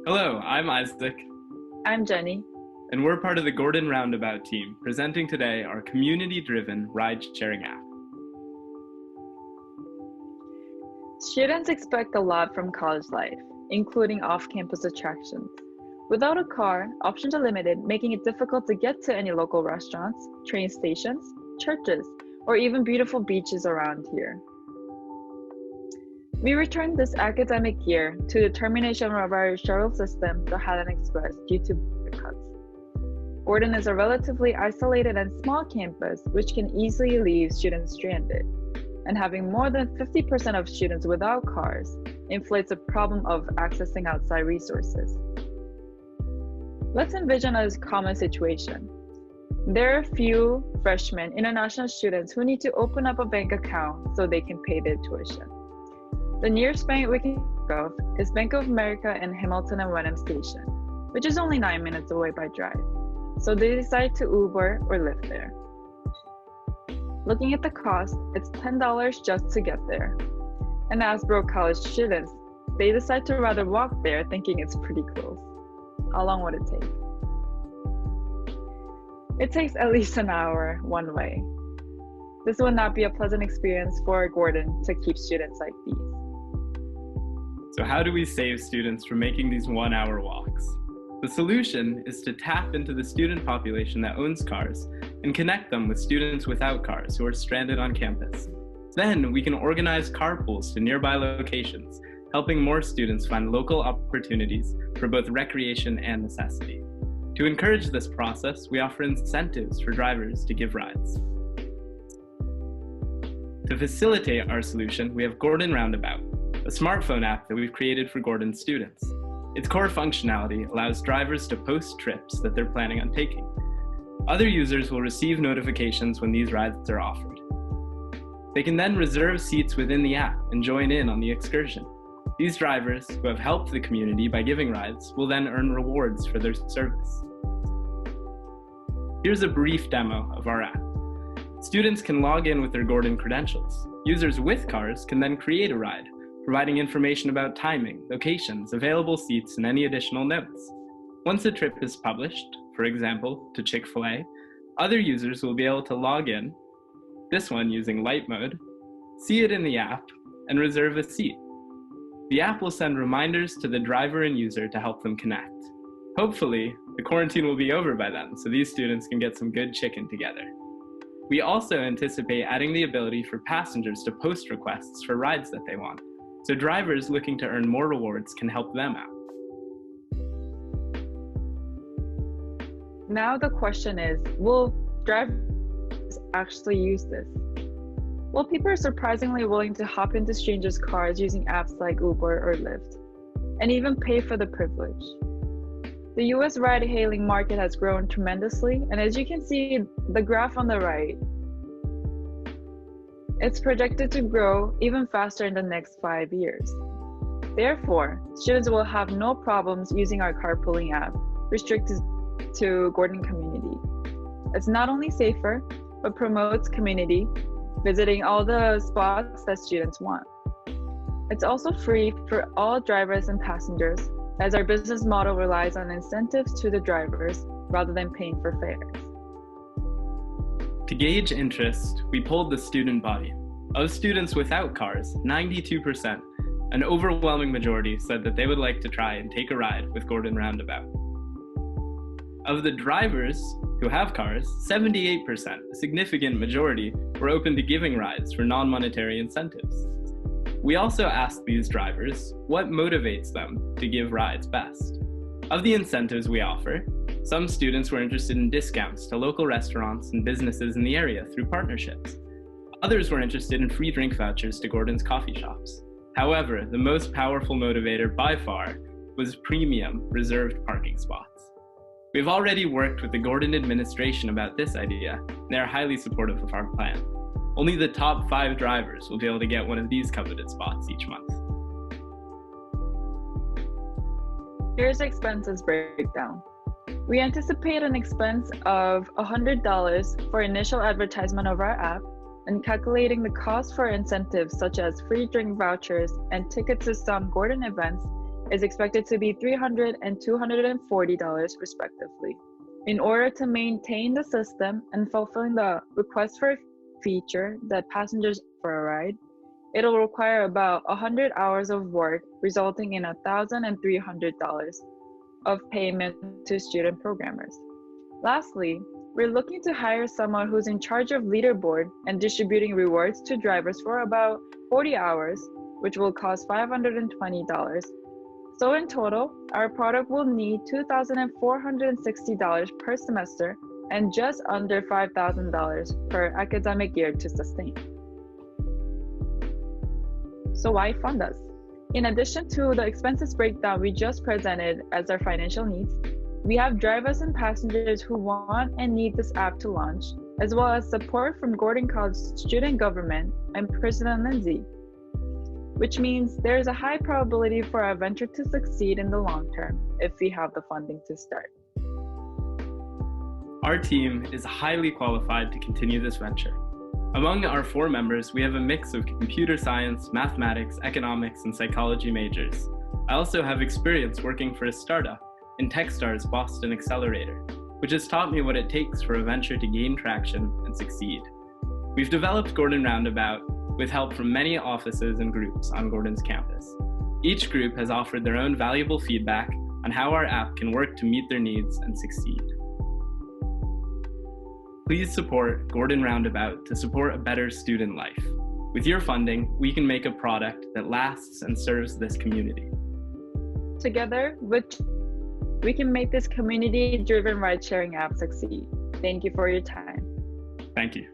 Hello, I'm Isaac, I'm Jenny. and we're part of the Gordon Roundabout team, presenting today our community-driven ride-sharing app. Students expect a lot from college life, including off-campus attractions. Without a car, options are limited, making it difficult to get to any local restaurants, train stations, churches, or even beautiful beaches around here. We returned this academic year to the termination of our shuttle system, the Highland Express, due to budget cuts. Gordon is a relatively isolated and small campus, which can easily leave students stranded. And having more than 50% of students without cars inflates the problem of accessing outside resources. Let's envision a common situation. There are few freshmen international students who need to open up a bank account so they can pay their tuition. The nearest bank we can think of is Bank of America in Hamilton and Wenham Station, which is only 9 minutes away by drive. So they decide to Uber or Lyft there. Looking at the cost, it's $10 just to get there. And as broke college students, they decide to rather walk there thinking it's pretty close. How long would it take? It takes at least an hour one way. This would not be a pleasant experience for Gordon to keep students like these. So how do we save students from making these 1-hour walks? The solution is to tap into the student population that owns cars and connect them with students without cars who are stranded on campus. Then we can organize carpools to nearby locations, helping more students find local opportunities for both recreation and necessity. To encourage this process, we offer incentives for drivers to give rides. To facilitate our solution, we have Gordon Roundabout, a smartphone app that we've created for Gordon students. Its core functionality allows drivers to post trips that they're planning on taking. Other users will receive notifications when these rides are offered. They can then reserve seats within the app and join in on the excursion. These drivers, who have helped the community by giving rides, will then earn rewards for their service. Here's a brief demo of our app. Students can log in with their Gordon credentials. Users with cars can then create a ride, providing information about timing, locations, available seats, and any additional notes. Once a trip is published, for example, to Chick-fil-A, other users will be able to log in, this one using light mode, see it in the app, and reserve a seat. The app will send reminders to the driver and user to help them connect. Hopefully, the quarantine will be over by then, so these students can get some good chicken together. We also anticipate adding the ability for passengers to post requests for rides that they want, so drivers looking to earn more rewards can help them out. Now the question is, will drivers actually use this? Well, people are surprisingly willing to hop into strangers' cars using apps like Uber or Lyft, and even pay for the privilege. The US ride-hailing market has grown tremendously, and as you can see the graph on the right, it's projected to grow even faster in the next 5 years. Therefore, students will have no problems using our carpooling app, restricted to Gordon community. It's not only safer, but promotes community, visiting all the spots that students want. It's also free for all drivers and passengers, as our business model relies on incentives to the drivers rather than paying for fares. To gauge interest, we polled the student body. Of students without cars, 92%, an overwhelming majority, said that they would like to try and take a ride with Gordon Roundabout. Of the drivers who have cars, 78%, a significant majority, were open to giving rides for non-monetary incentives. We also asked these drivers what motivates them to give rides best. Of the incentives we offer, some students were interested in discounts to local restaurants and businesses in the area through partnerships. Others were interested in free drink vouchers to Gordon's coffee shops. However, the most powerful motivator by far was premium reserved parking spots. We've already worked with the Gordon administration about this idea, and they are highly supportive of our plan. Only the top 5 drivers will be able to get one of these coveted spots each month. Here's the expenses breakdown. We anticipate an expense of $100 for initial advertisement of our app, and calculating the cost for incentives such as free drink vouchers and tickets to some Gordon events is expected to be $300 and $240 respectively. In order to maintain the system and fulfilling the request for a feature that passengers for a ride, it'll require about 100 hours of work, resulting in $1,300 of payment to student programmers. Lastly, we're looking to hire someone who's in charge of leaderboard and distributing rewards to drivers for about 40 hours, which will cost $520. So in total, our product will need $2,460 per semester and just under $5,000 per academic year to sustain. So why fund us? In addition to the expenses breakdown we just presented as our financial needs, we have drivers and passengers who want and need this app to launch, as well as support from Gordon College student government and President Lindsay, which means there's a high probability for our venture to succeed in the long term if we have the funding to start. Our team is highly qualified to continue this venture. Among our 4 members, we have a mix of computer science, mathematics, economics, and psychology majors. I also have experience working for a startup in Techstars Boston Accelerator, which has taught me what it takes for a venture to gain traction and succeed. We've developed Gordon Roundabout with help from many offices and groups on Gordon's campus. Each group has offered their own valuable feedback on how our app can work to meet their needs and succeed. Please support Gordon Roundabout to support a better student life. With your funding, we can make a product that lasts and serves this community. Together, we can make this community-driven ride-sharing app succeed. Thank you for your time. Thank you.